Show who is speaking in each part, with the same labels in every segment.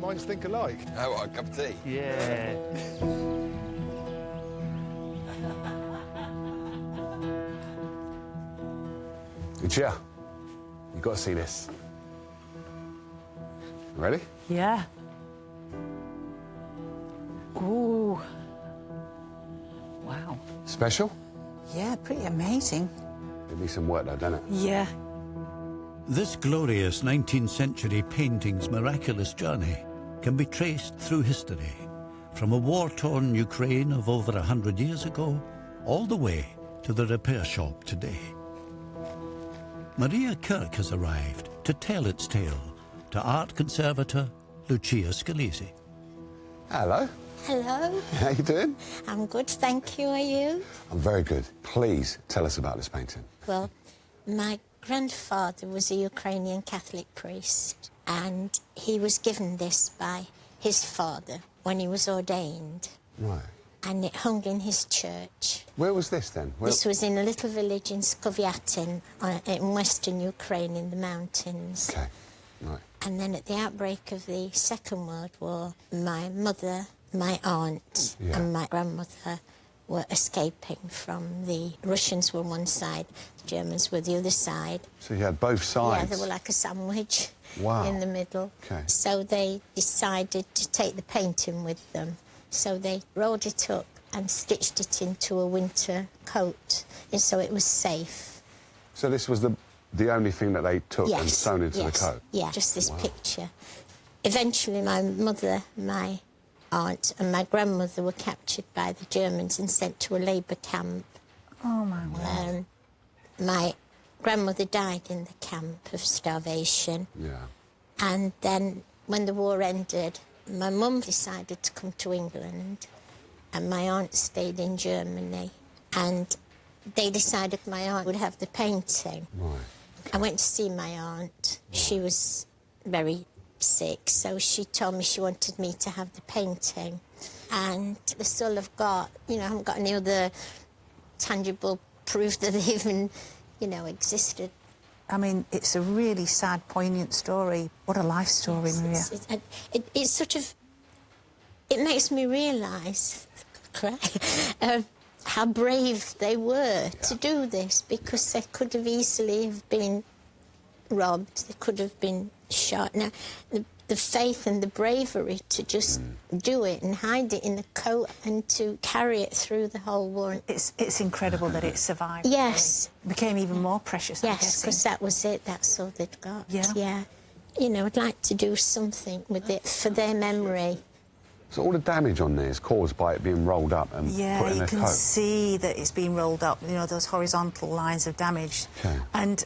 Speaker 1: minds think alike.
Speaker 2: Oh, what, a cup of tea?
Speaker 3: Yeah.
Speaker 1: Lucia, you've got to see this. Ready?
Speaker 4: Yeah. Ooh. Wow.
Speaker 1: Special?
Speaker 4: Yeah, pretty amazing.
Speaker 1: It'll be some work though, don't it?
Speaker 4: Yeah.
Speaker 5: This glorious 19th century painting's miraculous journey can be traced through history, from a war-torn Ukraine of over 100 years ago, all the way to the repair shop today. Maria Kirk has arrived to tell its tale to art conservator Lucia Scalisi.
Speaker 1: Hello.
Speaker 6: Hello.
Speaker 1: How you doing?
Speaker 6: I'm good, thank you. Are you?
Speaker 1: I'm very good. Please tell us about this painting.
Speaker 6: Well, my grandfather was a Ukrainian Catholic priest, and he was given this by his father when he was ordained.
Speaker 1: Right.
Speaker 6: And it hung in his church.
Speaker 1: Where was this then?
Speaker 6: This was in a little village in Skovyatin, in western Ukraine, in the mountains.
Speaker 1: Okay, right.
Speaker 6: And then at the outbreak of the Second World War, my mother, my aunt and my grandmother were escaping from the Russians were one side, the Germans were the other side.
Speaker 1: So you had both sides?
Speaker 6: Yeah, they were like a sandwich
Speaker 1: Wow.
Speaker 6: in the middle.
Speaker 1: Okay.
Speaker 6: So they decided to take the painting with them. So they rolled it up and stitched it into a winter coat, and so it was safe.
Speaker 1: So this was the only thing that they took and sewn into the coat?
Speaker 6: Yeah, just this picture. Eventually my mother, my aunt and my grandmother were captured by the Germans and sent to a labour camp.
Speaker 4: Oh, my word.
Speaker 6: My grandmother died in the camp of starvation.
Speaker 1: Yeah.
Speaker 6: And then when the war ended, my mum decided to come to England and my aunt stayed in Germany. And they decided my aunt would have the painting.
Speaker 1: Right.
Speaker 6: I went to see my aunt. She was very sick, so she told me she wanted me to have the painting. And that's all I've got. You know, I haven't got any other tangible proof that they even, you know, existed.
Speaker 4: I mean, it's a really sad, poignant story. What a life story, Maria.
Speaker 6: It's sort of... It makes me realise, how brave they were to do this, because they could have easily have been robbed, they could have been shot. Now, the faith and the bravery to just do it and hide it in a coat and to carry it through the whole war.
Speaker 4: It's incredible that it survived.
Speaker 6: Yes.
Speaker 4: It became even more precious, I'm
Speaker 6: Yes,
Speaker 4: guessing.
Speaker 6: because that was it, that's all they'd got.
Speaker 4: Yeah.
Speaker 6: You know, I'd like to do something with it for their memory.
Speaker 1: So all the damage on there is caused by it being rolled up and put in a coat?
Speaker 4: Yeah, you can see that it's been rolled up, you know, those horizontal lines of damage.
Speaker 1: Okay.
Speaker 4: And,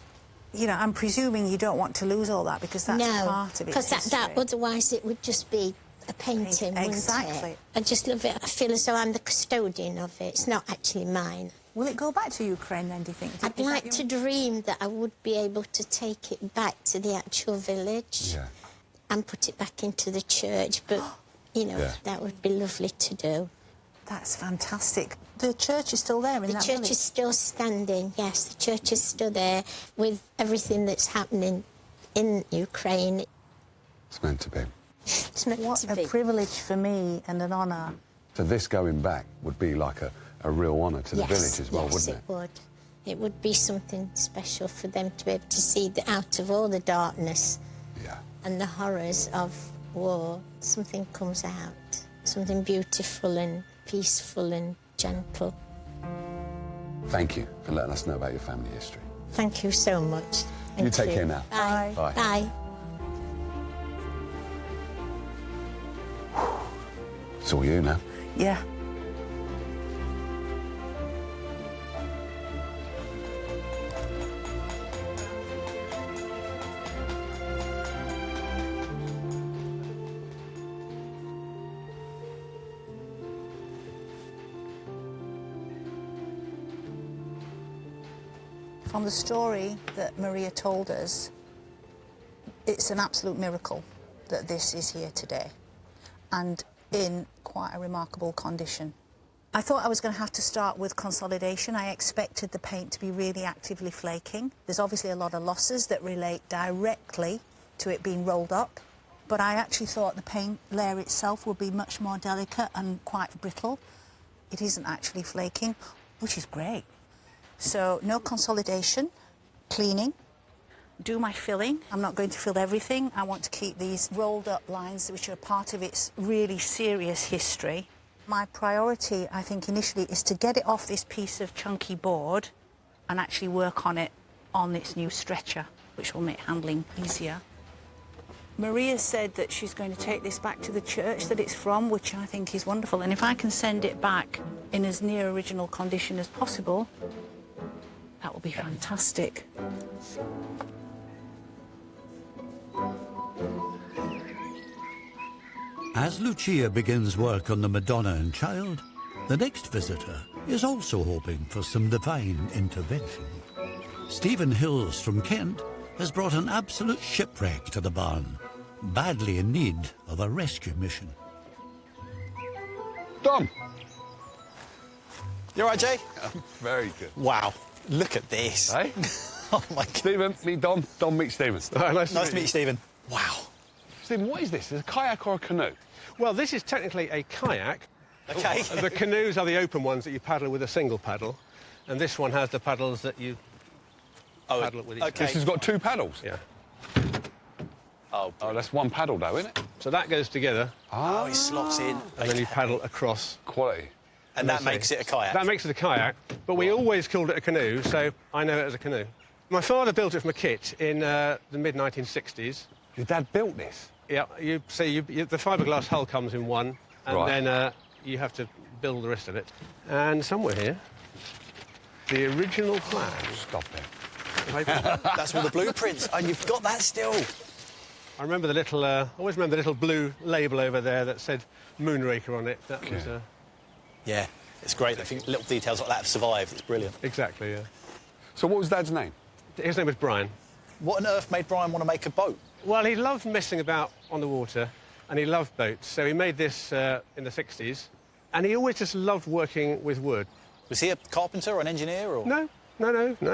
Speaker 4: you know, I'm presuming you don't want to lose all that, because that's part of its
Speaker 6: because
Speaker 4: history.
Speaker 6: otherwise it would just be a painting,
Speaker 4: Exactly.
Speaker 6: wouldn't it? I just love it. I feel as though I'm the custodian of it. It's not actually mine.
Speaker 4: Will it go back to Ukraine then, do you think?
Speaker 6: I'd like to dream that I would be able to take it back to the actual village and put it back into the church, but, you know, that would be lovely to do.
Speaker 4: That's fantastic. The church is still there in that village?
Speaker 6: The church is still standing, yes. The church is still there with everything that's happening in Ukraine.
Speaker 1: It's meant to be.
Speaker 6: It's meant
Speaker 4: What
Speaker 6: to
Speaker 4: a
Speaker 6: be.
Speaker 4: privilege for me and an honour.
Speaker 1: So this going back would be like a real honour to the village as well, wouldn't it?
Speaker 6: Yes, it would. It would be something special for them to be able to see that out of all the darkness and the horrors of war, something comes out, something beautiful and peaceful and gentle.
Speaker 1: Thank you for letting us know about your family history.
Speaker 6: Thank you so much.
Speaker 1: You take care now.
Speaker 6: Bye.
Speaker 1: Bye.
Speaker 6: Bye.
Speaker 1: It's all you now.
Speaker 4: Yeah. From the story that Maria told us, it's an absolute miracle that this is here today, and in quite a remarkable condition. I thought I was going to have to start with consolidation. I expected the paint to be really actively flaking. There's obviously a lot of losses that relate directly to it being rolled up but I actually thought the paint layer itself would be much more delicate and quite brittle. It isn't actually flaking, which is great. So no consolidation, cleaning. Do my filling. I'm not going to fill everything. I want to keep these rolled up lines, which are part of its really serious history. My priority, I think, initially is to get it off this piece of chunky board and actually work on it on its new stretcher, which will make handling easier. Maria said that she's going to take this back to the church that it's from, which I think is wonderful. And if I can send it back in as near original condition as possible, that will be fantastic.
Speaker 5: As Lucia begins work on the Madonna and Child, the next visitor is also hoping for some divine intervention. Stephen Hills from Kent has brought an absolute shipwreck to the barn, badly in need of a rescue mission.
Speaker 1: Dom!
Speaker 2: You all right, Jay?
Speaker 1: Very good.
Speaker 2: Wow, look at this.
Speaker 1: Hey?
Speaker 2: Oh, my God.
Speaker 1: Stephen, meet Dom. Dom, meet Stephen.
Speaker 2: Nice to meet you, Stephen. Wow.
Speaker 1: Stephen, what is this? Is it a kayak or a canoe?
Speaker 3: Well, this is technically a kayak.
Speaker 2: OK.
Speaker 3: The canoes are the open ones that you paddle with a single paddle, and this one has the paddles that you paddle it with each.
Speaker 2: OK.
Speaker 1: This has got 2 paddles?
Speaker 3: Yeah.
Speaker 2: Oh,
Speaker 1: Oh, that's 1 paddle, though, isn't it?
Speaker 3: So that goes together,
Speaker 2: oh, it slots in.
Speaker 3: and then you paddle across.
Speaker 1: Quality.
Speaker 2: And that makes it a kayak.
Speaker 3: That makes it a kayak, but we always called it a canoe, so I know it as a canoe. My father built it from a kit in the mid-1960s.
Speaker 1: Your dad built this?
Speaker 3: Yeah, the fiberglass hull comes in one, and
Speaker 1: Right.
Speaker 3: then you have to build the rest of it. And somewhere here, the original plan.
Speaker 1: Stop it.
Speaker 2: That's all the blueprints. And you've got that still.
Speaker 3: I remember the little, always remember the little blue label over there that said Moonraker on it. That was
Speaker 2: Yeah, it's great. I think little details like that have survived. It's brilliant.
Speaker 3: exactly, yeah.
Speaker 1: So what was Dad's name?
Speaker 3: His name was Brian.
Speaker 2: What on earth made Brian want to make a boat?
Speaker 3: Well, he loved messing about on the water, and he loved boats. So he made this in the 60s, and he always just loved working with wood.
Speaker 2: Was he a carpenter or an engineer? Or?
Speaker 3: No,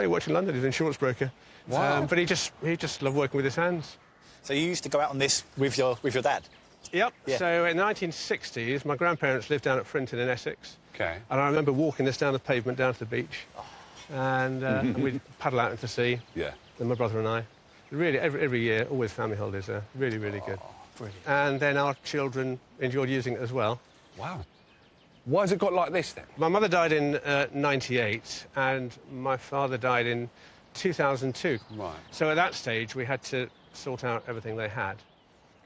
Speaker 3: he worked in London. He's an insurance broker.
Speaker 1: Wow.
Speaker 3: But he just loved working with his hands.
Speaker 2: So you used to go out on this with your dad?
Speaker 3: Yep.
Speaker 2: Yeah.
Speaker 3: So in the 1960s, my grandparents lived down at Frinton in Essex.
Speaker 1: OK.
Speaker 3: And I remember walking this down the pavement down to the beach. And we'd paddle out into the sea.
Speaker 1: Yeah.
Speaker 3: And my brother and I. Really, every year, always family holidays there. Really, really good.
Speaker 2: Brilliant.
Speaker 3: And then our children enjoyed using it as well.
Speaker 1: Wow. Why has it got like this, then?
Speaker 3: My mother died in '98, and my father died in 2002.
Speaker 1: Right.
Speaker 3: So at that stage, we had to sort out everything they had.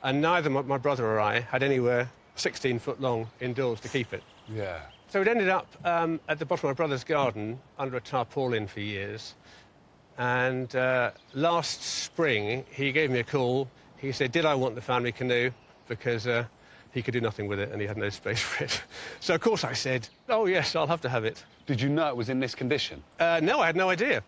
Speaker 3: And neither my brother or I had anywhere 16 foot long indoors to keep it.
Speaker 1: Yeah.
Speaker 3: So it ended up at the bottom of my brother's garden under a tarpaulin for years. And last spring, he gave me a call. He said, did I want the family canoe? Because he could do nothing with it and he had no space for it. So, of course, I said, oh, yes, I'll have to have it.
Speaker 1: Did you know it was in this condition?
Speaker 3: No, I had no idea.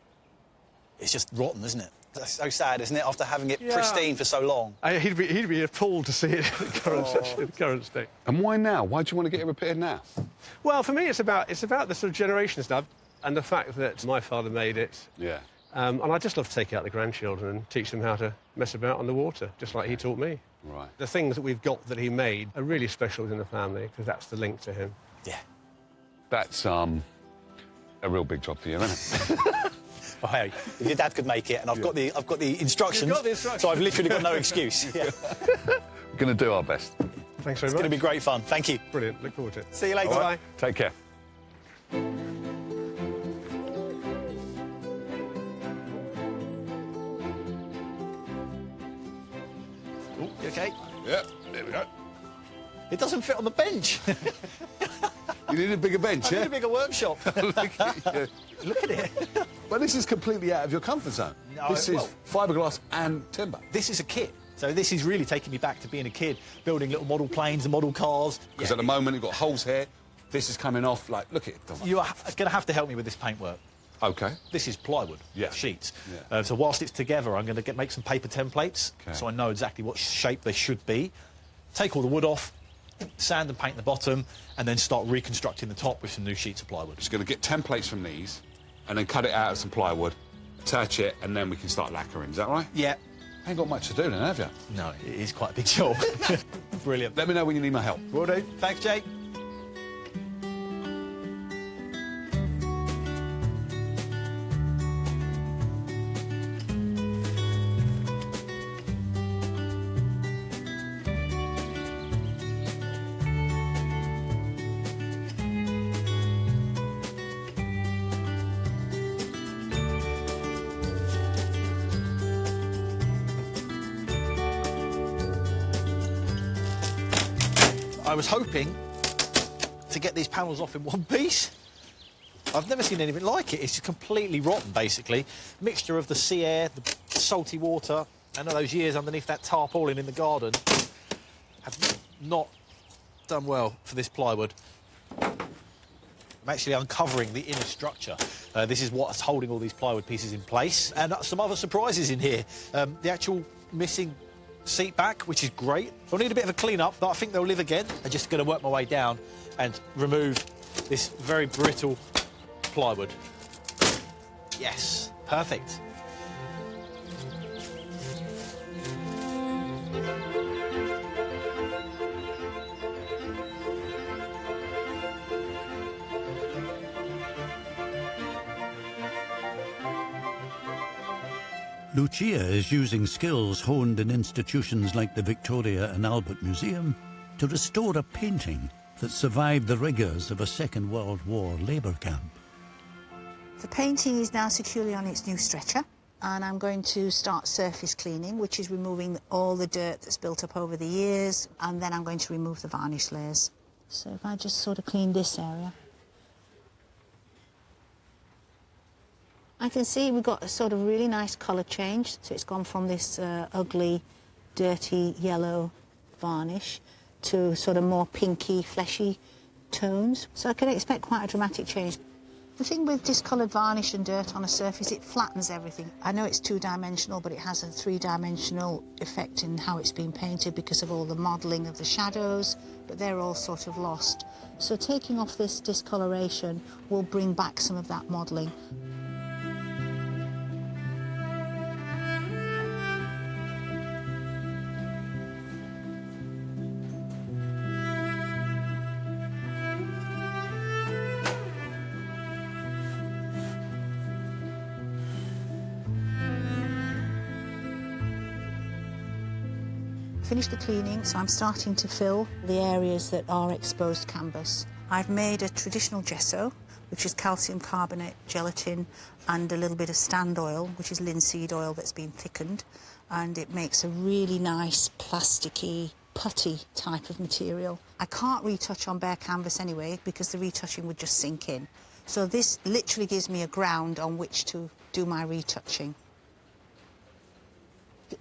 Speaker 2: It's just rotten, isn't it? That's so sad, isn't it, after having it pristine for so long?
Speaker 3: He'd be appalled to see it in the current state.
Speaker 1: And why now? Why do you want to get it repaired now?
Speaker 3: Well, for me, it's about the sort of generation stuff and the fact that my father made it.
Speaker 1: Yeah.
Speaker 3: And I just love to take out the grandchildren and teach them how to mess about on the water, just like he taught me.
Speaker 1: Right.
Speaker 3: The things that we've got that he made are really special within the family because that's the link to him.
Speaker 2: Yeah.
Speaker 1: That's a real big job for you, isn't it?
Speaker 2: Oh, hey, if your dad could make it, and I've got the instructions,
Speaker 3: You've got the instructions.
Speaker 2: so I've literally got no excuse. Yeah.
Speaker 1: We're going to do our best.
Speaker 3: Thanks very
Speaker 2: It's
Speaker 3: much.
Speaker 2: going to be great fun. Thank you.
Speaker 3: Brilliant. Look forward to it.
Speaker 2: See you later.
Speaker 3: All right.
Speaker 1: Take care.
Speaker 2: Oh, you okay?
Speaker 1: Yeah, there we go.
Speaker 2: It doesn't fit on the bench.
Speaker 1: You need a bigger bench,
Speaker 2: I need
Speaker 1: yeah?
Speaker 2: a bigger workshop.
Speaker 1: Look at
Speaker 2: it.
Speaker 1: But this is completely out of your comfort zone.
Speaker 2: No,
Speaker 1: This is
Speaker 2: well-
Speaker 1: fiberglass and timber.
Speaker 2: This is a kit. So this is really taking me back to being a kid, building little model planes and model cars.
Speaker 1: Because at the moment you've got holes here. This is coming off. Like, look at it. Dom.
Speaker 2: You are going to have to help me with this paintwork.
Speaker 1: Okay.
Speaker 2: This is plywood,
Speaker 1: Yeah.
Speaker 2: sheets.
Speaker 1: Yeah.
Speaker 2: So whilst it's together, I'm going to make some paper templates
Speaker 1: Okay.
Speaker 2: so I know exactly what shape they should be. Take all the wood off, sand and paint the bottom, and then start reconstructing the top with some new sheets of plywood.
Speaker 1: Just going to get templates from these and then cut it out of some plywood, attach it, and then we can start lacquering. Is that right?
Speaker 2: Yeah.
Speaker 1: Ain't got much to do then, have you?
Speaker 2: No, it is quite a big job. Brilliant.
Speaker 1: Let me know when you need my help.
Speaker 2: Will do. Thanks, Jake. I was hoping to get these panels off in one piece. I've never seen anything like it. It's just completely rotten, basically. Mixture of the sea air, the salty water, and all those years underneath that tarpaulin in the garden have not done well for this plywood. I'm actually uncovering the inner structure. This is what's holding all these plywood pieces in place. And some other surprises in here. The actual missing seat back, which is great. I'll need a bit of a clean-up, but I think they'll live again. I'm just going to work my way down and remove this very brittle plywood. Yes, perfect.
Speaker 5: Lucia is using skills honed in institutions like the Victoria and Albert Museum to restore a painting that survived the rigours of a Second World War labour camp.
Speaker 4: The painting is now securely on its new stretcher, and I'm going to start surface cleaning, which is removing all the dirt that's built up over the years, and then I'm going to remove the varnish layers. So if I just sort of clean this area. I can see we've got a sort of really nice colour change, so it's gone from this ugly, dirty yellow varnish to sort of more pinky, fleshy tones. So I can expect quite a dramatic change. The thing with discoloured varnish and dirt on a surface, it flattens everything. I know it's two-dimensional, but it has a three-dimensional effect in how it's been painted because of all the modelling of the shadows, but they're all sort of lost. So taking off this discoloration will bring back some of that modelling. Finished the cleaning, so I'm starting to fill the areas that are exposed canvas. I've made a traditional gesso, which is calcium carbonate, gelatin, and a little bit of stand oil, which is linseed oil that's been thickened, and it makes a really nice plasticky, putty type of material. I can't retouch on bare canvas anyway, because the retouching would just sink in. So this literally gives me a ground on which to do my retouching.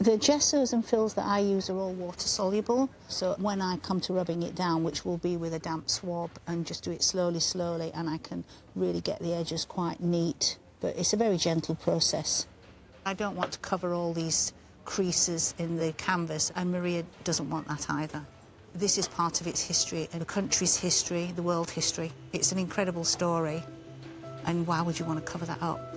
Speaker 4: The gessos and fills that I use are all water-soluble, so when I come to rubbing it down, which will be with a damp swab, and just do it slowly, slowly, and I can really get the edges quite neat. But it's a very gentle process. I don't want to cover all these creases in the canvas, and Maria doesn't want that either. This is part of its history, and the country's history, the world history. It's an incredible story, and why would you want to cover that up?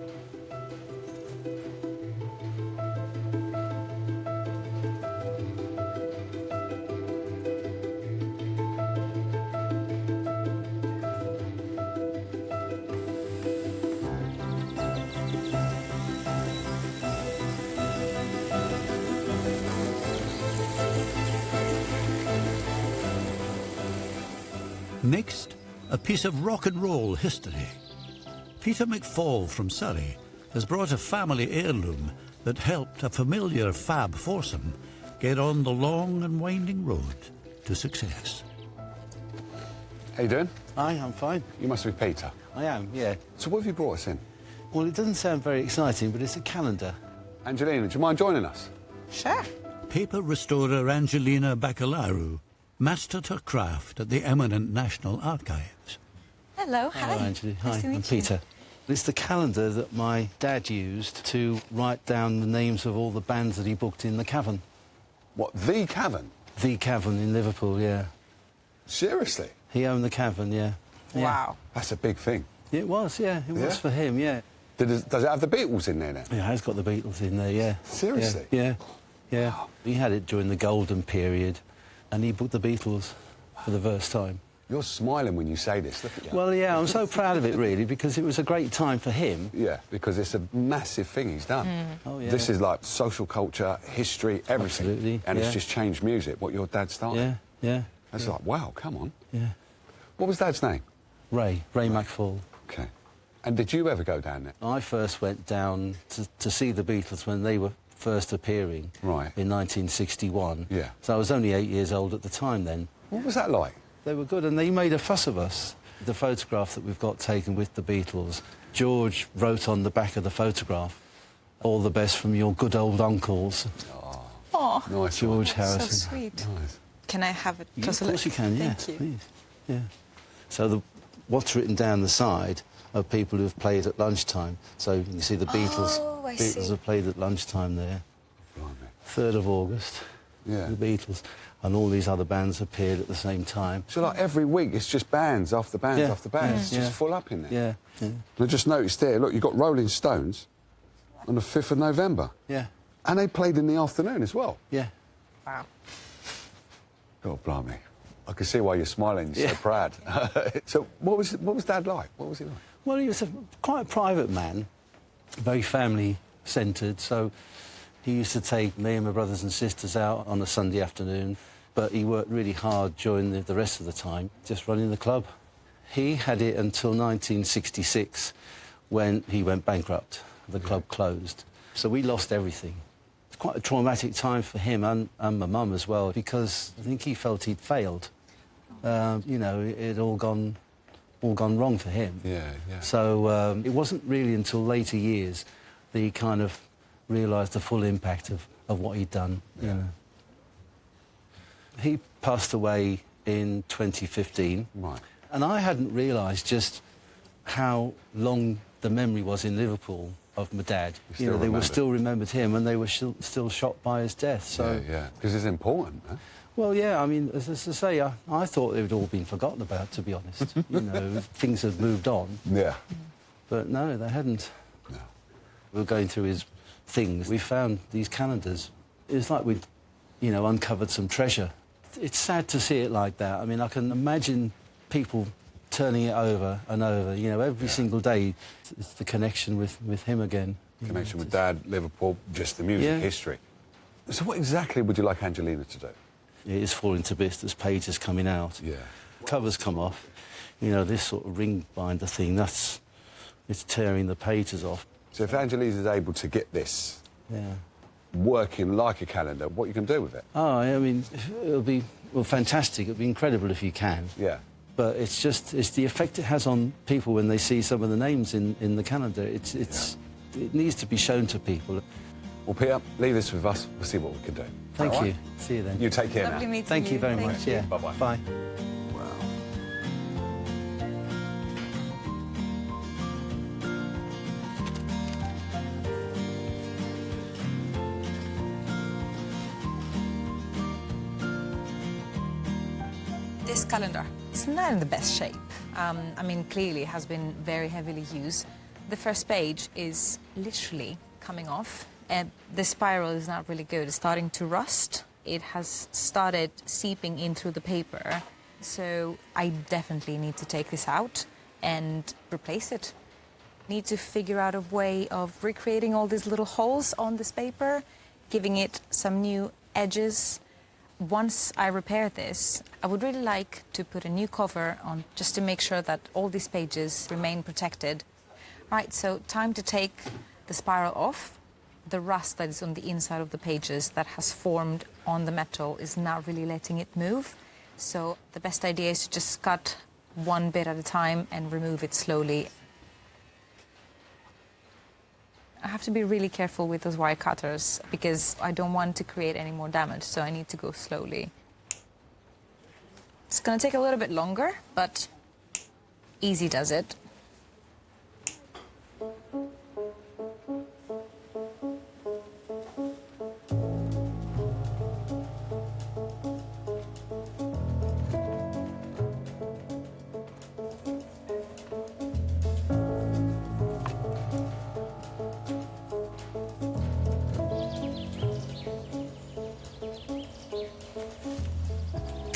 Speaker 5: Next, a piece of rock and roll history. Peter McFall from Surrey has brought a family heirloom that helped a familiar fab foursome get on the long and winding road to success.
Speaker 1: How you doing?
Speaker 7: Hi, I'm fine.
Speaker 1: You must be Peter.
Speaker 7: I am, yeah.
Speaker 1: So what have you brought us in?
Speaker 7: Well, it doesn't sound very exciting, but it's a calendar.
Speaker 1: Angelina, do you mind joining us?
Speaker 4: Sure.
Speaker 5: Paper restorer Angelina Bacalaru mastered her craft at the eminent National Archives.
Speaker 8: Hello, hi.
Speaker 7: Hello, Angela. Hi,
Speaker 8: Nice to
Speaker 7: I'm
Speaker 8: meet you.
Speaker 7: Peter. It's the calendar that my dad used to write down the names of all the bands that he booked in the Cavern.
Speaker 1: What, the Cavern?
Speaker 7: The Cavern in Liverpool, yeah.
Speaker 1: Seriously?
Speaker 7: He owned the Cavern, yeah. Yeah.
Speaker 8: Wow.
Speaker 1: That's a big thing.
Speaker 7: It was, yeah. It
Speaker 1: Yeah?
Speaker 7: was for him, yeah.
Speaker 1: Does it have the Beatles in there now?
Speaker 7: Yeah, it has got the Beatles in there, yeah.
Speaker 1: Seriously?
Speaker 7: Yeah. Yeah. He had it during the golden period, and he booked the Beatles for the first time.
Speaker 1: You're smiling when you say this, look at you.
Speaker 7: Well, yeah, I'm so proud of it, really, because it was a great time for him.
Speaker 1: Yeah, because it's a massive thing he's done.
Speaker 7: Oh, yeah.
Speaker 1: This is like social culture, history, everything.
Speaker 7: Absolutely,
Speaker 1: And
Speaker 7: yeah.
Speaker 1: it's just changed music, what your dad started.
Speaker 7: Yeah.
Speaker 1: That's like, wow, come on.
Speaker 7: Yeah.
Speaker 1: What was Dad's name?
Speaker 7: Ray McFall.
Speaker 1: OK. And did you ever go down there?
Speaker 7: I first went down to see the Beatles when they were first appearing
Speaker 1: Right.
Speaker 7: in 1961.
Speaker 1: Yeah.
Speaker 7: So I was only 8 years old at the time then.
Speaker 1: What was that like?
Speaker 7: They were good, and they made a fuss of us. The photograph that we've got taken with the Beatles, George wrote on the back of the photograph, "All the best from your good old uncles."
Speaker 8: Oh,
Speaker 1: Nice.
Speaker 7: George
Speaker 8: so
Speaker 7: Harrison.
Speaker 8: sweet.
Speaker 1: Nice.
Speaker 8: Can I have a
Speaker 7: Yeah,
Speaker 8: closer
Speaker 7: of course
Speaker 8: look?
Speaker 7: you can, yeah.
Speaker 8: Thank you.
Speaker 7: Please. Yeah. So what's written down the side are people who've played at lunchtime. So you can see the Beatles.
Speaker 8: Oh, I
Speaker 7: Beatles
Speaker 8: see.
Speaker 7: have played at lunchtime there.
Speaker 1: Blimey.
Speaker 7: 3rd of August.
Speaker 1: Yeah.
Speaker 7: The Beatles. And all these other bands appeared at the same time.
Speaker 1: So, like, every week it's just bands after bands
Speaker 7: Yeah.
Speaker 1: after bands. It's just full up in there.
Speaker 7: Yeah.
Speaker 1: And I just noticed there, look, you've got Rolling Stones on the 5th of November.
Speaker 7: Yeah.
Speaker 1: And they played in the afternoon as well.
Speaker 7: Yeah.
Speaker 8: Wow.
Speaker 1: God, blimey. I can see why you're smiling. You're so proud. So what was Dad like? What was he like?
Speaker 7: Well, he was quite a private man, very family-centred, so he used to take me and my brothers and sisters out on a Sunday afternoon, but he worked really hard during the rest of the time, just running the club. He had it until 1966, when he went bankrupt. The club closed. So we lost everything. It's quite a traumatic time for him and my mum as well, because I think he felt he'd failed. You know, it had all gone wrong for him.
Speaker 1: Yeah.
Speaker 7: So it wasn't really until later years that he kind of realised the full impact of what he'd done.
Speaker 1: Yeah.
Speaker 7: You know. He passed away in 2015.
Speaker 1: Right.
Speaker 7: And I hadn't realised just how long the memory was in Liverpool of my dad.
Speaker 1: You
Speaker 7: You know,
Speaker 1: still
Speaker 7: they were
Speaker 1: remember.
Speaker 7: still remembered him, and they were still shocked by his death. So,
Speaker 1: Yeah. Because it's important, huh?
Speaker 7: well, yeah, I mean, as I say, I thought they'd all been forgotten about, to be honest. You know, things had moved on.
Speaker 1: Yeah.
Speaker 7: But no, they hadn't.
Speaker 1: No.
Speaker 7: We were going through his things. We found these calendars. It was like we'd, you know, uncovered some treasure. It's sad to see it like that. I mean, I can imagine people turning it over and over, you know, every single day. It's the connection with him again.
Speaker 1: Connection with Dad, Liverpool, just the music,
Speaker 7: Yeah.
Speaker 1: history. So what exactly would you like Angelina to do?
Speaker 7: It is falling to bits. There's pages coming out.
Speaker 1: Yeah.
Speaker 7: Covers come off. You know, this sort of ring binder thing, it's tearing the pages off.
Speaker 1: So if Angelina's able to get this
Speaker 7: Yeah.
Speaker 1: working like a calendar, what you can do with it?
Speaker 7: Oh, I mean, it'll be, well, fantastic. It'll be incredible if you can.
Speaker 1: Yeah.
Speaker 7: But it's the effect it has on people when they see some of the names in the calendar. It needs to be shown to people.
Speaker 1: Well, Peter, leave this with us. We'll see what we can do.
Speaker 7: Thank
Speaker 1: All
Speaker 7: you.
Speaker 1: right?
Speaker 7: See you then.
Speaker 1: You take care
Speaker 8: Lovely
Speaker 1: now.
Speaker 8: meeting
Speaker 7: Thank you very
Speaker 8: Thank
Speaker 7: much.
Speaker 8: you.
Speaker 7: Yeah.
Speaker 1: Bye-bye.
Speaker 7: Bye.
Speaker 8: This calendar, it's not in the best shape. I mean, clearly it has been very heavily used. The first page is literally coming off, and the spiral is not really good. It's starting to rust. It has started seeping in through the paper. So I definitely need to take this out and replace it. Need to figure out a way of recreating all these little holes on this paper, giving it some new edges. Once I repair this, I would really like to put a new cover on just to make sure that all these pages remain protected. Right, so time to take the spiral off. The rust that is on the inside of the pages that has formed on the metal is not really letting it move. So the best idea is to just cut one bit at a time and remove it slowly. I have to be really careful with those wire cutters because I don't want to create any more damage, so I need to go slowly. It's going to take a little bit longer, but easy does it.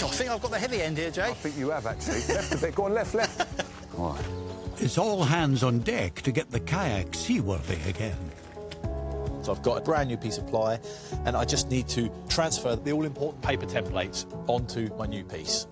Speaker 2: think I've got the heavy end here, Jay.
Speaker 1: I think you have, actually. Left a bit. Go on, left. All right.
Speaker 5: It's all hands on deck to get the kayak seaworthy again.
Speaker 2: So I've got a brand new piece of ply, and I just need to transfer the all-important paper templates onto my new piece.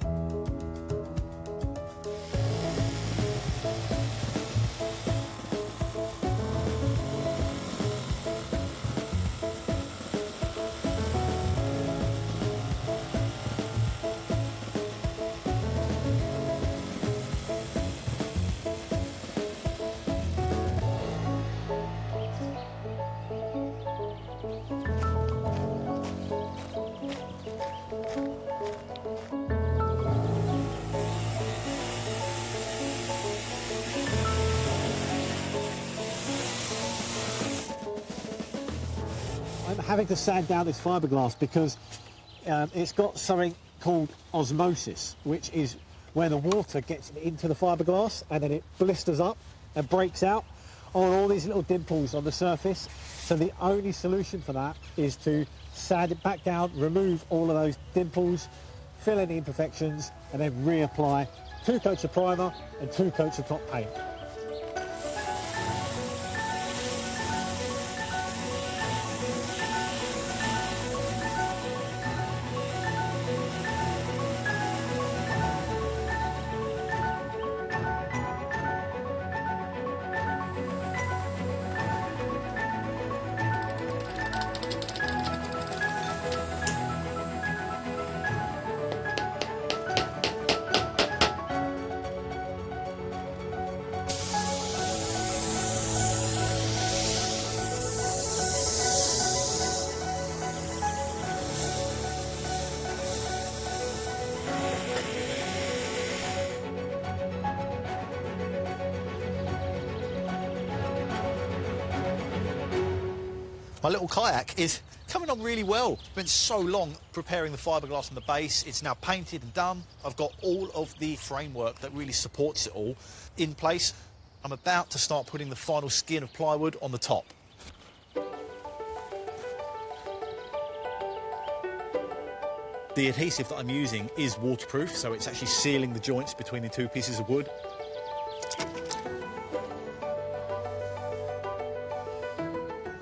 Speaker 9: I'm having to sand down this fiberglass because it's got something called osmosis, which is where the water gets into the fiberglass and then it blisters up and breaks out on all these little dimples on the surface. So the only solution for that is to sand it back down, remove all of those dimples, fill in the imperfections, and then reapply 2 coats of primer and 2 coats of top paint.
Speaker 2: My little kayak is coming on really well. It's been so long preparing the fiberglass on the base. It's now painted and done. I've got all of the framework that really supports it all in place. I'm about to start putting the final skin of plywood on the top. The adhesive that I'm using is waterproof, so it's actually sealing the joints between the 2 pieces of wood.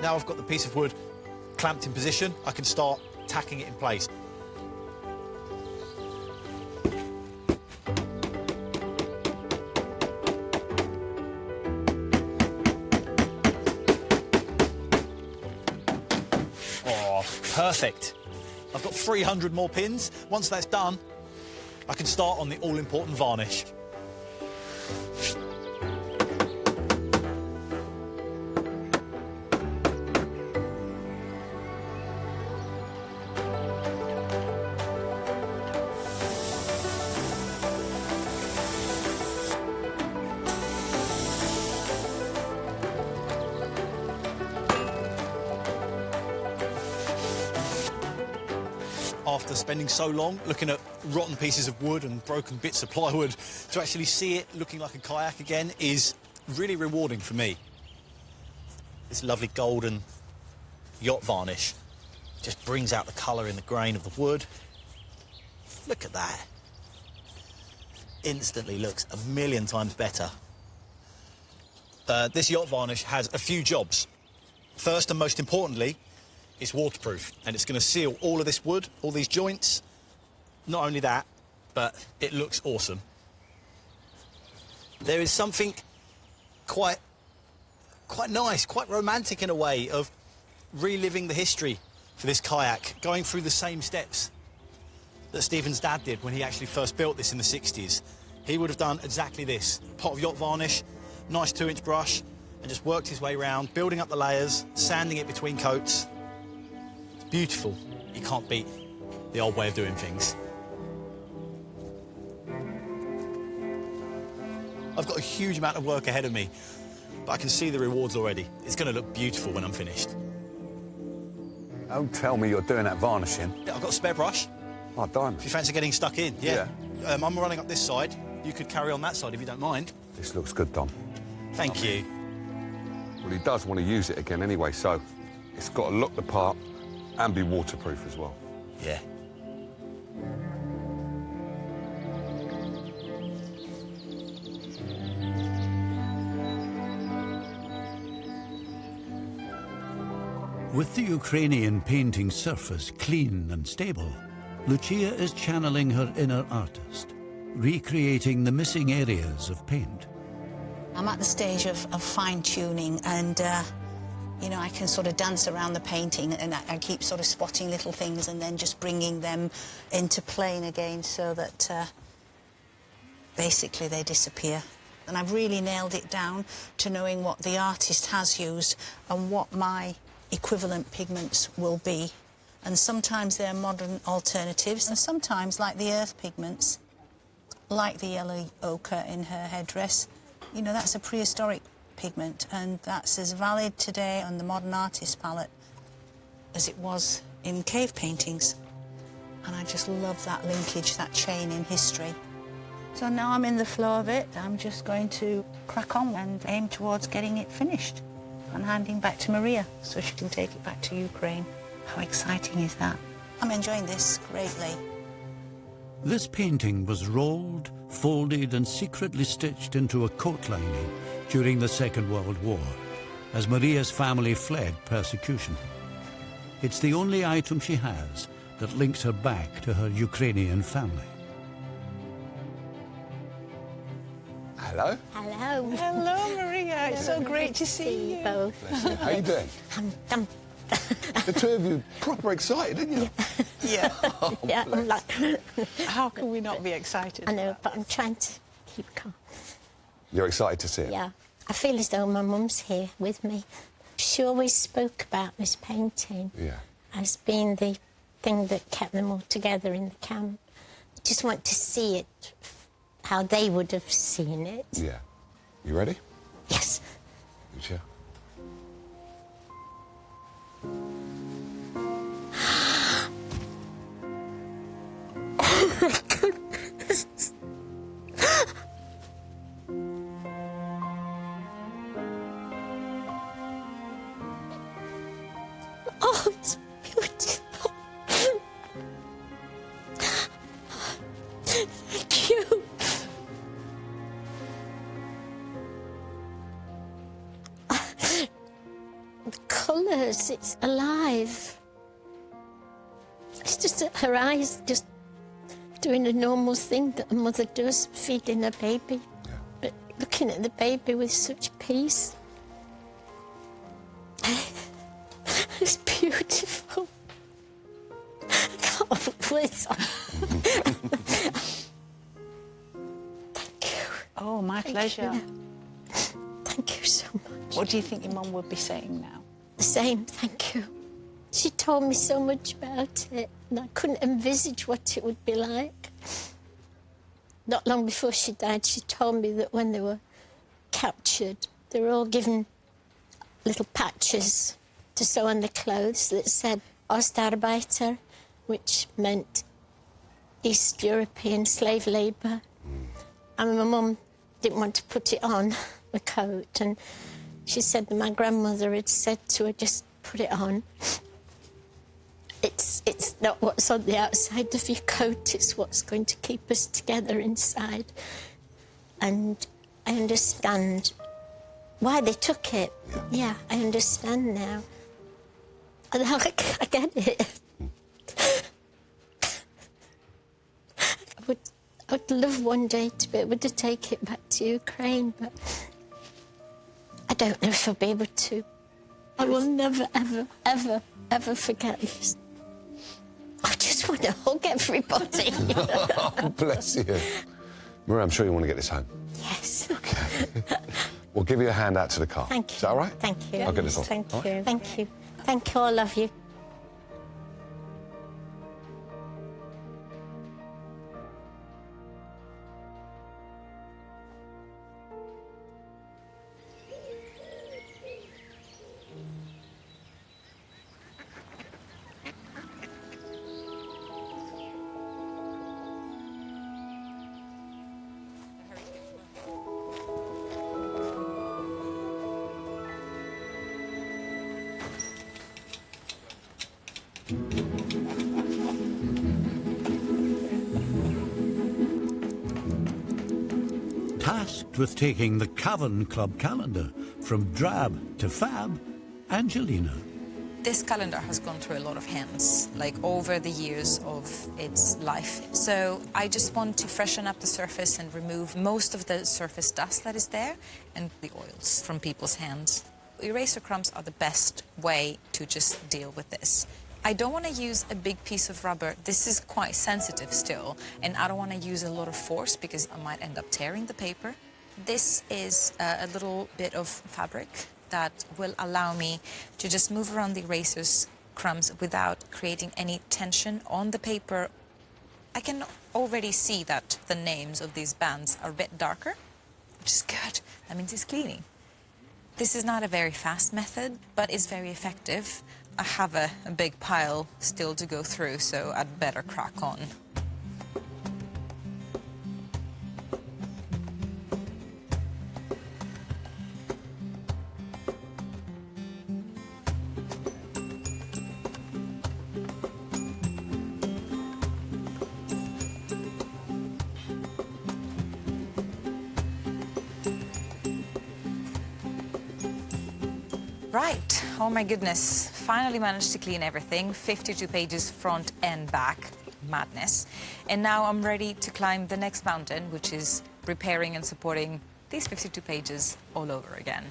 Speaker 2: Now I've got the piece of wood clamped in position, I can start tacking it in place. Oh, perfect. I've got 300 more pins. Once that's done, I can start on the all-important varnish. After spending so long looking at rotten pieces of wood and broken bits of plywood, to actually see it looking like a kayak again is really rewarding for me. This lovely golden yacht varnish just brings out the colour in the grain of the wood. Look at that. Instantly looks a million times better. This yacht varnish has a few jobs. First and most importantly, it's waterproof, and it's going to seal all of this wood, all these joints. Not only that, but it looks awesome. There is something quite nice, quite romantic in a way, of reliving the history for this kayak, going through the same steps that Stephen's dad did when he actually first built this in the 60s. He would have done exactly this. Pot of yacht varnish, nice 2-inch brush, and just worked his way around, building up the layers, sanding it between coats. Beautiful. You can't beat the old way of doing things. I've got a huge amount of work ahead of me, but I can see the rewards already. It's going to look beautiful when I'm finished.
Speaker 1: Don't tell me you're doing that varnishing.
Speaker 2: Yeah, I've got a spare brush.
Speaker 1: Oh, diamond.
Speaker 2: If you fancy getting stuck in, yeah. I'm running up this side. You could carry on that side if you don't mind.
Speaker 1: This looks good, Dom.
Speaker 2: Thank you.
Speaker 1: Well, he does want to use it again anyway, so it's got to look the part and be waterproof as well.
Speaker 2: Yeah.
Speaker 5: With the Ukrainian painting surface clean and stable, Lucia is channeling her inner artist, recreating the missing areas of paint.
Speaker 4: I'm at the stage of fine-tuning, and you know, I can sort of dance around the painting, and I keep sort of spotting little things and then just bringing them into plane again so that basically they disappear. And I've really nailed it down to knowing what the artist has used and what my equivalent pigments will be. And sometimes they're modern alternatives, and sometimes, like the earth pigments, like the yellow ochre in her headdress, you know, that's a prehistoric pigment, and that's as valid today on the modern artist palette as it was in cave paintings. And I just love that linkage, that chain in history. So now I'm in the flow of it. I'm just going to crack on and aim towards getting it finished and handing back to Maria so she can take it back to Ukraine. How exciting is that? I'm enjoying this greatly.
Speaker 5: This painting was rolled, folded and secretly stitched into a coat lining during the Second World War, as Maria's family fled persecution. It's the only item she has that links her back to her Ukrainian family.
Speaker 1: Hello.
Speaker 6: Hello.
Speaker 10: Hello, Maria. It's so great to see you.
Speaker 6: both.
Speaker 1: Bless you. How you doing?
Speaker 6: I'm
Speaker 1: The two of you proper excited, aren't you?
Speaker 10: Yeah.
Speaker 6: yeah, I'm like,
Speaker 10: How can we not be excited?
Speaker 6: I know, but I'm trying to keep calm.
Speaker 1: You're excited to see it?
Speaker 6: Yeah. I feel as though my mum's here with me. She always spoke about this painting
Speaker 1: Yeah.
Speaker 6: as being the thing that kept them all together in the camp. I just want to see it how they would have seen it.
Speaker 1: Yeah. You ready?
Speaker 6: Yes.
Speaker 1: Lucia?
Speaker 6: Oh my goodness. Oh, it's beautiful. Thank you. The colours, it's alive. It's just that her eyes just doing a normal thing that a mother does, feeding her baby.
Speaker 1: Yeah.
Speaker 6: But looking at the baby with such peace. It's beautiful. I can't put words on. Thank you.
Speaker 10: Oh, my pleasure.
Speaker 6: Thank you so much.
Speaker 10: What do you think your mum would be saying now?
Speaker 6: The same, thank you. She told me so much about it, and I couldn't envisage what it would be like. Not long before she died, she told me that when they were captured, they were all given little patches to sew on the clothes that said Ostarbeiter, which meant East European slave labour. And my mum didn't want to put it on, the coat, and she said that my grandmother had said to her, just put it on. It's not what's on the outside of your coat, it's what's going to keep us together inside. And I understand why they took it. Yeah, I understand now. And now I get it. I would love one day to be able to take it back to Ukraine, but I don't know if I'll be able to. I will never, ever, ever, ever forget this. I just want to hug everybody.
Speaker 1: Oh, bless you. Maria, I'm sure you want to get this home.
Speaker 6: Yes.
Speaker 1: Okay. We'll give you a hand out to the car.
Speaker 6: Thank you.
Speaker 1: Is that all right?
Speaker 6: Thank you.
Speaker 1: I'll get this on.
Speaker 6: Thank
Speaker 1: all
Speaker 6: you.
Speaker 1: right?
Speaker 6: Thank you. Thank you, all of you.
Speaker 5: Tasked with taking the Cavern Club calendar from drab to fab, Angelina.
Speaker 8: This calendar has gone through a lot of hands, like over the years of its life. So I just want to freshen up the surface and remove most of the surface dust that is there and the oils from people's hands. Eraser crumbs are the best way to just deal with this. I don't want to use a big piece of rubber. This is quite sensitive still, and I don't want to use a lot of force because I might end up tearing the paper. This is a little bit of fabric that will allow me to just move around the eraser's crumbs without creating any tension on the paper. I can already see that the names of these bands are a bit darker, which is good. That means it's cleaning. This is not a very fast method, but it's very effective. I have a big pile still to go through, so I'd better crack on. Right, oh my goodness, finally managed to clean everything. 52 pages front and back, madness. And now I'm ready to climb the next mountain, which is repairing and supporting these 52 pages all over again.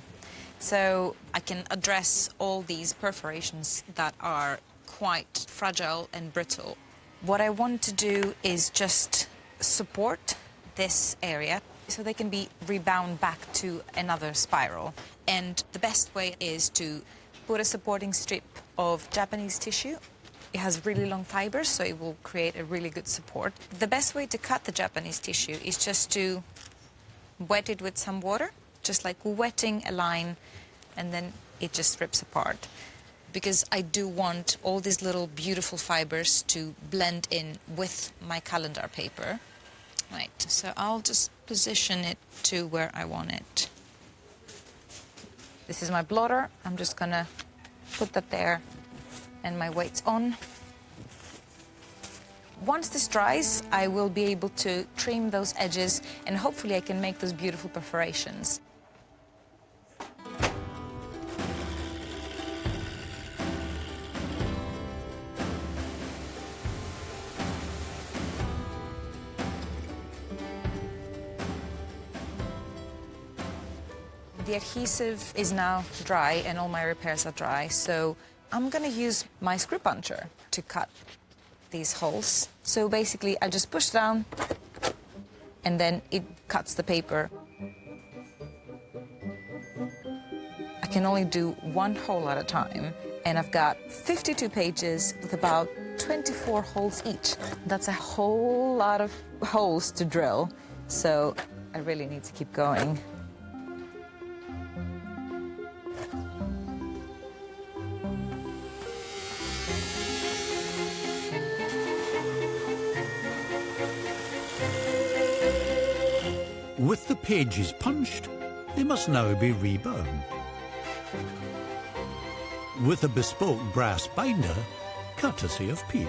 Speaker 8: So I can address all these perforations that are quite fragile and brittle. What I want to do is just support this area so they can be rebound back to another spiral. And the best way is to put a supporting strip of Japanese tissue. It has really long fibers, so it will create a really good support. The best way to cut the Japanese tissue is just to wet it with some water, just like wetting a line, and then it just rips apart. Because I do want all these little beautiful fibers to blend in with my calendar paper. Right, so I'll just position it to where I want it. This is my blotter. I'm just gonna put that there, and my weight's on. Once this dries, I will be able to trim those edges, and hopefully I can make those beautiful perforations. The adhesive is now dry and all my repairs are dry, so I'm gonna use my screw puncher to cut these holes. So basically I just push down and then it cuts the paper. I can only do one hole at a time, and I've got 52 pages with about 24 holes each. That's a whole lot of holes to drill, so I really need to keep going.
Speaker 5: With the pages punched, they must now be rebound. With a bespoke brass binder, courtesy of Pete.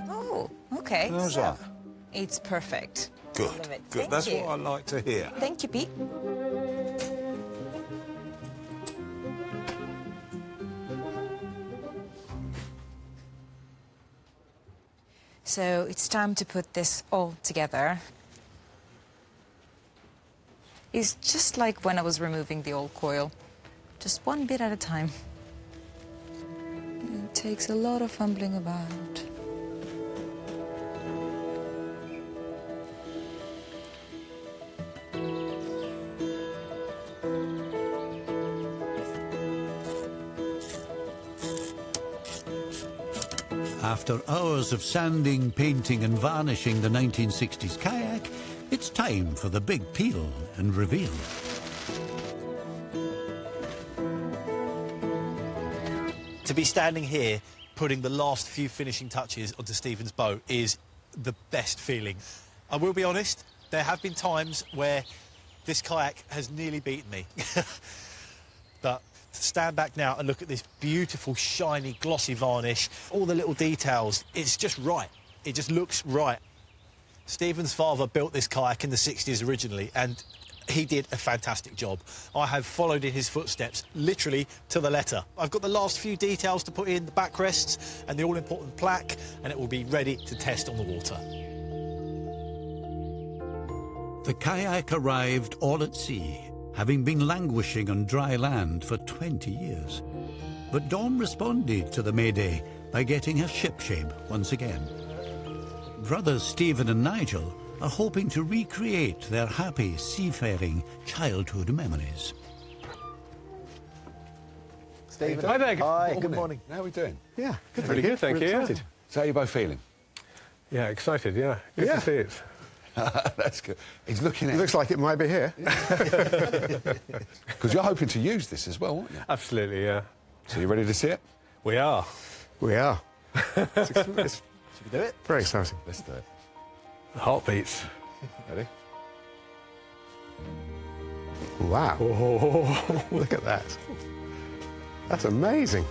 Speaker 8: Oh, okay.
Speaker 1: How's that?
Speaker 8: It's perfect.
Speaker 1: Good,
Speaker 8: I love it.
Speaker 1: good.
Speaker 8: Thank
Speaker 1: That's
Speaker 8: you.
Speaker 1: what I like to hear.
Speaker 8: Thank you, Pete. So it's time to put this all together. It's just like when I was removing the old coil. Just one bit at a time. It takes a lot of fumbling about.
Speaker 5: After hours of sanding, painting and varnishing the 1960s Kayak, it's time for the big peel and reveal.
Speaker 2: To be standing here, putting the last few finishing touches onto Stephen's boat is the best feeling. I will be honest, there have been times where this kayak has nearly beaten me. But to stand back now and look at this beautiful, shiny, glossy varnish, all the little details, it's just right. It just looks right. Stephen's father built this kayak in the 60s originally, and He did a fantastic job. I have followed in his footsteps, literally to the letter. I've got the last few details to put in, the backrests and the all-important plaque, and it will be ready to test on the water.
Speaker 5: The kayak arrived all at sea, having been languishing on dry land for 20 years. But Dawn responded to the Mayday by getting her shipshape once again. Brothers Stephen and Nigel are hoping to recreate their happy seafaring childhood memories.
Speaker 11: Stephen.
Speaker 1: Hi there.
Speaker 11: Hi, good morning.
Speaker 1: How are we doing?
Speaker 11: Yeah, good.
Speaker 3: Pretty good, thank you.
Speaker 11: Excited.
Speaker 1: So how are you both feeling?
Speaker 3: Yeah, excited, yeah. Good
Speaker 11: Yeah.
Speaker 3: to see it.
Speaker 1: That's good. He's looking at
Speaker 11: It looks like it might be here.
Speaker 1: because you're hoping to use this as well, aren't you?
Speaker 3: Absolutely, yeah.
Speaker 1: So you ready to see it?
Speaker 3: We are.
Speaker 11: We are. It's
Speaker 2: Should we do it?
Speaker 11: very exciting.
Speaker 1: Let's do it.
Speaker 3: Heartbeats.
Speaker 1: Ready?
Speaker 11: Wow.
Speaker 3: Oh,
Speaker 11: Look at that. That's amazing.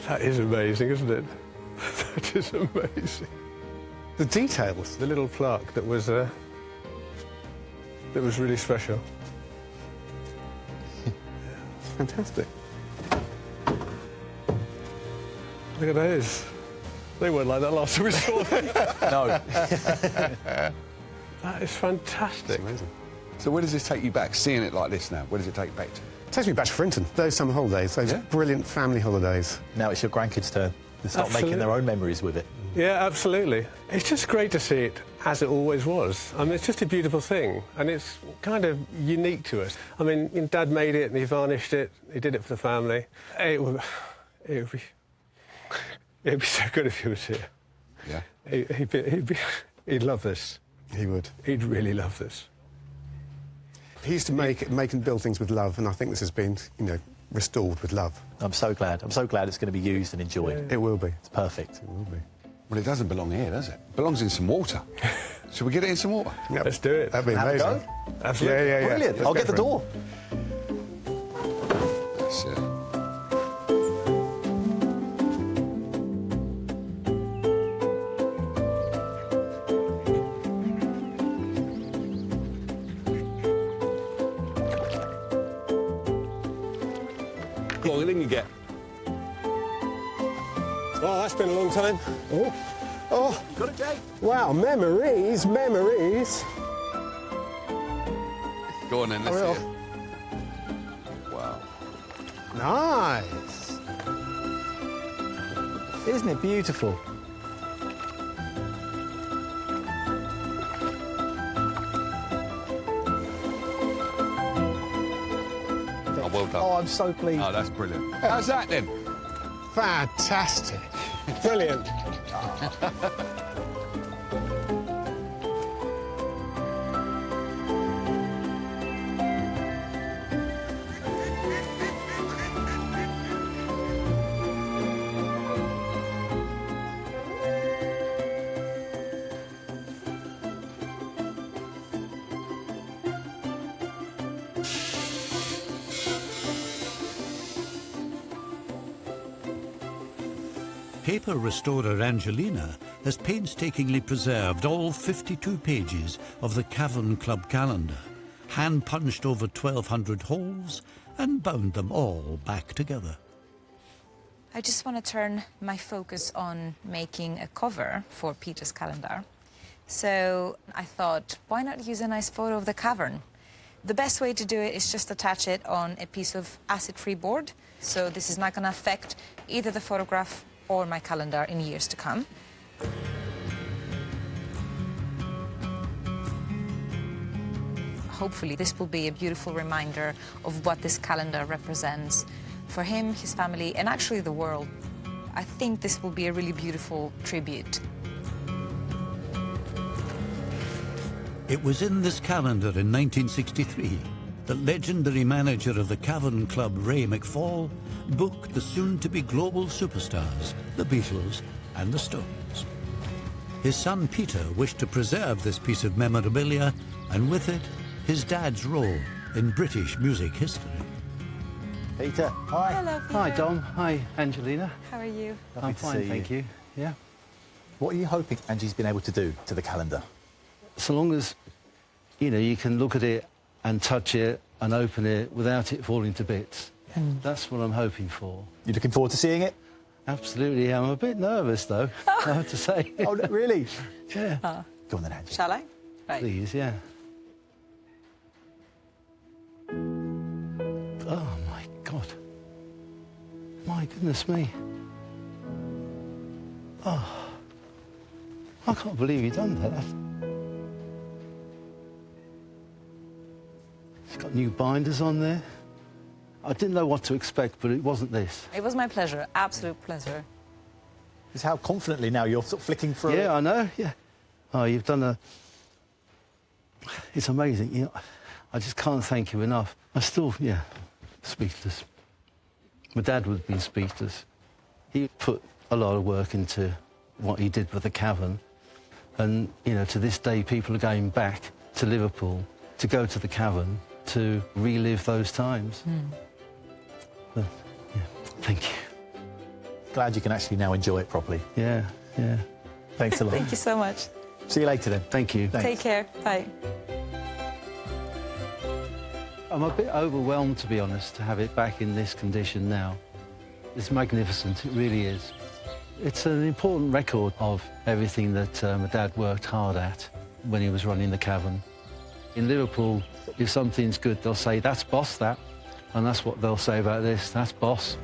Speaker 3: that is amazing, isn't it? That is amazing.
Speaker 11: The details.
Speaker 3: The little plaque that was really special.
Speaker 11: Fantastic.
Speaker 3: Look at those. They weren't like that last time we saw them.
Speaker 2: No.
Speaker 3: That is fantastic.
Speaker 11: Amazing.
Speaker 1: So where does this take you back, seeing it like this now? Where does it take you back to?
Speaker 11: Takes me back to Frinton, those summer holidays, those
Speaker 1: Yeah?
Speaker 11: brilliant family holidays.
Speaker 2: Now it's your grandkids' turn to start making their own memories with it.
Speaker 3: Yeah, absolutely. It's just great to see it as it always was. I mean, it's just a beautiful thing, and it's kind of unique to us. I mean, Dad made it, and he varnished it. He did it for the it'd be so good if he was here.
Speaker 1: Yeah.
Speaker 3: He'd love this.
Speaker 11: He would.
Speaker 3: He'd really love this.
Speaker 11: He used to make and build things with love, and I think this has been, restored with love.
Speaker 2: I'm so glad. I'm so glad it's going to be used and enjoyed.
Speaker 11: It will be.
Speaker 2: It's perfect.
Speaker 11: It will be.
Speaker 1: Well, it doesn't belong here, does it? It belongs in some water. Should we get it in some water?
Speaker 11: Yep.
Speaker 3: Let's do it.
Speaker 11: That'd be
Speaker 2: Have a
Speaker 11: amazing.
Speaker 2: go?
Speaker 3: Absolutely.
Speaker 11: Yeah.
Speaker 2: Brilliant.
Speaker 11: Let's
Speaker 2: I'll
Speaker 11: go
Speaker 2: get the
Speaker 11: for it.
Speaker 2: door.
Speaker 1: That's it. Go on, what did you get?
Speaker 3: Oh, that's been a long time.
Speaker 11: Oh,
Speaker 2: Got it, Jay?
Speaker 11: wow, memories.
Speaker 1: Go on then, let's
Speaker 11: Hurry
Speaker 1: see it. Wow.
Speaker 11: Nice.
Speaker 2: Isn't it beautiful?
Speaker 1: Oh, well done.
Speaker 2: Oh, I'm so pleased.
Speaker 1: Oh, that's brilliant. How's that then?
Speaker 11: Fantastic.
Speaker 3: Brilliant.
Speaker 5: Paper restorer Angelina has painstakingly preserved all 52 pages of the Cavern Club calendar, hand-punched over 1,200 holes and bound them all back together.
Speaker 8: I just want to turn my focus on making a cover for Peter's calendar. So I thought, why not use a nice photo of the cavern? The best way to do it is just attach it on a piece of acid-free board. So this is not going to affect either the photograph or my calendar in years to come. Hopefully this will be a beautiful reminder of what this calendar represents for him, his family, and actually the world. I think this will be a really beautiful tribute.
Speaker 5: It was in this calendar in 1963 that legendary manager of the Cavern Club, Ray McFall, booked the soon-to-be global superstars, the Beatles and the Stones. His son Peter wished to preserve this piece of memorabilia, and with it, his dad's role in British music history.
Speaker 2: Peter, hi.
Speaker 8: Hello, Peter.
Speaker 7: Hi, Dom. Hi, Angelina.
Speaker 8: How are you?
Speaker 2: Lovely
Speaker 7: I'm
Speaker 2: to
Speaker 7: fine,
Speaker 2: see
Speaker 7: thank you. Yeah.
Speaker 2: What are you hoping Angie's been able to do to the calendar?
Speaker 7: So long as, you can look at it and touch it and open it without it falling to bits. That's what I'm hoping for.
Speaker 12: You looking forward to seeing it?
Speaker 7: Absolutely. I'm a bit nervous, though, I have to say.
Speaker 12: Oh, really?
Speaker 7: Yeah.
Speaker 12: Go on then, Angie.
Speaker 8: Shall I? Right.
Speaker 7: Please, yeah. Oh, my God. My goodness me. Oh, I can't believe you've done that. It's got new binders on there. I didn't know what to expect, but it wasn't this.
Speaker 8: It was my pleasure, absolute pleasure.
Speaker 12: It's how confidently now you're sort of flicking through.
Speaker 7: Yeah, I know, yeah. Oh, you've done a... It's amazing, you know. I just can't thank you enough. I still, yeah, speechless. My dad would have been speechless. He put a lot of work into what he did with the Cavern. And, you know, to this day, people are going back to Liverpool to go to the Cavern to relive those times. But, yeah, thank you.
Speaker 12: Glad you can actually now enjoy it properly.
Speaker 7: Yeah, yeah.
Speaker 12: Thanks a lot.
Speaker 8: Thank you so much.
Speaker 12: See you later then.
Speaker 7: Thank you.
Speaker 12: Thanks.
Speaker 8: Take care. Bye.
Speaker 7: I'm a bit overwhelmed, to be honest, to have it back in this condition now. It's magnificent, it really is. It's an important record of everything that my dad worked hard at when he was running the Cavern. In Liverpool, if something's good, they'll say, that's boss, that. And that's what they'll say about this, that's boss.